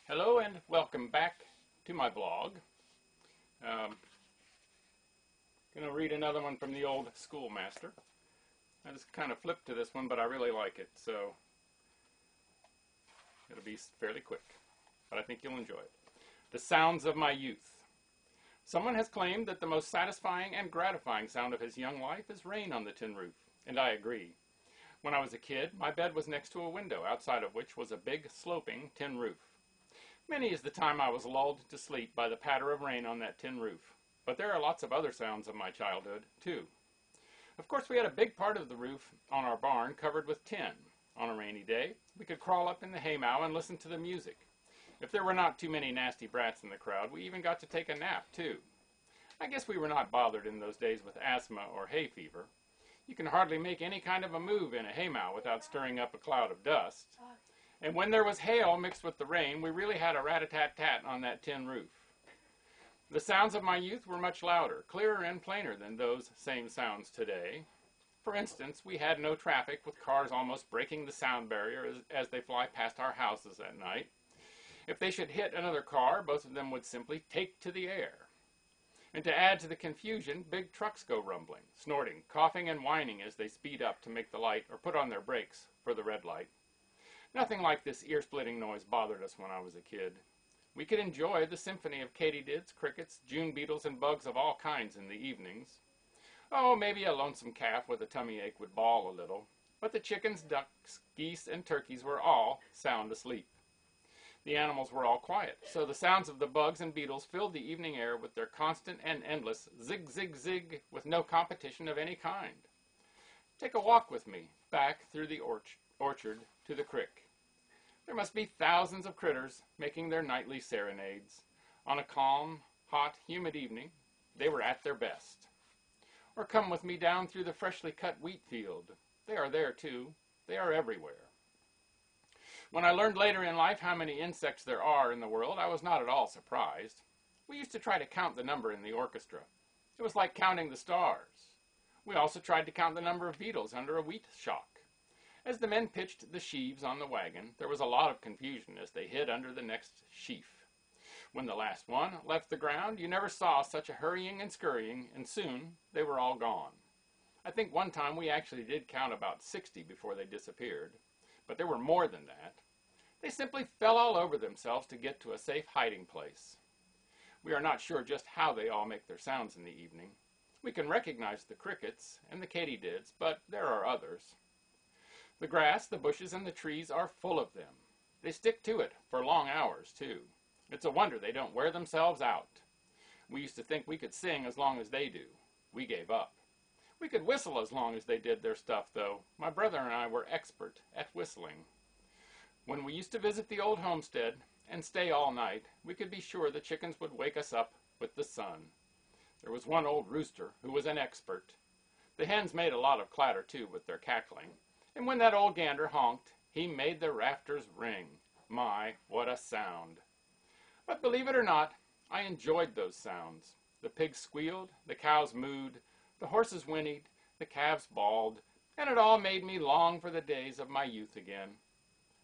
Hello and welcome back to my blog. Going to read another one from the old Schoolmaster. I just kind of flipped to this one, but I really like it, so it'll be fairly quick, but I think you'll enjoy it. The Sounds of My Youth. Someone has claimed that the most satisfying and gratifying sound of his young life is rain on the tin roof, and I agree. When I was a kid, my bed was next to a window, outside of which was a big, sloping tin roof. Many is the time I was lulled to sleep by the patter of rain on that tin roof. But there are lots of other sounds of my childhood, too. Of course, we had a big part of the roof on our barn covered with tin. On a rainy day, we could crawl up in the haymow and listen to the music. If there were not too many nasty brats in the crowd, we even got to take a nap, too. I guess we were not bothered in those days with asthma or hay fever. You can hardly make any kind of a move in a haymow without stirring up a cloud of dust. And when there was hail mixed with the rain, we really had a rat-a-tat-tat on that tin roof. The sounds of my youth were much louder, clearer and plainer than those same sounds today. For instance, we had no traffic, with cars almost breaking the sound barrier as they fly past our houses at night. If they should hit another car, both of them would simply take to the air. And to add to the confusion, big trucks go rumbling, snorting, coughing, and whining as they speed up to make the light or put on their brakes for the red light. Nothing like this ear-splitting noise bothered us when I was a kid. We could enjoy the symphony of katydids, crickets, June beetles, and bugs of all kinds in the evenings. Oh, maybe a lonesome calf with a tummy ache would bawl a little, but the chickens, ducks, geese, and turkeys were all sound asleep. The animals were all quiet, so the sounds of the bugs and beetles filled the evening air with their constant and endless zig, zig, zig, with no competition of any kind. Take a walk with me back through the orchard to the crick. There must be thousands of critters making their nightly serenades. On a calm, hot, humid evening, they were at their best. Or come with me down through the freshly cut wheat field. They are there too. They are everywhere. When I learned later in life how many insects there are in the world, I was not at all surprised. We used to try to count the number in the orchestra. It was like counting the stars. We also tried to count the number of beetles under a wheat shock. As the men pitched the sheaves on the wagon, there was a lot of confusion as they hid under the next sheaf. When the last one left the ground, you never saw such a hurrying and scurrying, and soon they were all gone. I think one time we actually did count about 60 before they disappeared, but there were more than that. They simply fell all over themselves to get to a safe hiding place. We are not sure just how they all make their sounds in the evening. We can recognize the crickets and the katydids, but there are others. The grass, the bushes, and the trees are full of them. They stick to it for long hours, too. It's a wonder they don't wear themselves out. We used to think we could sing as long as they do. We gave up. We could whistle as long as they did their stuff, though. My brother and I were expert at whistling. When we used to visit the old homestead and stay all night, we could be sure the chickens would wake us up with the sun. There was one old rooster who was an expert. The hens made a lot of clatter, too, with their cackling. And when that old gander honked, he made the rafters ring. My, what a sound. But believe it or not, I enjoyed those sounds. The pigs squealed, the cows mooed, the horses whinnied, the calves bawled, and it all made me long for the days of my youth again.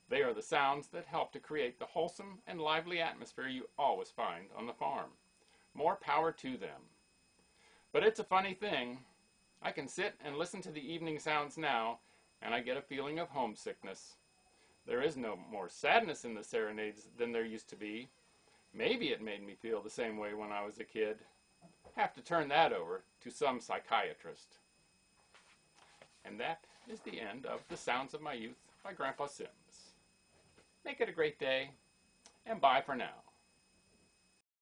They are the sounds that help to create the wholesome and lively atmosphere you always find on the farm. More power to them. But it's a funny thing. I can sit and listen to the evening sounds now, and I get a feeling of homesickness. There is no more sadness in the serenades than there used to be. Maybe it made me feel the same way when I was a kid. Have to turn that over to some psychiatrist. And that is the end of The Sounds of My Youth by Grandpa Sims. Make it a great day, and bye for now.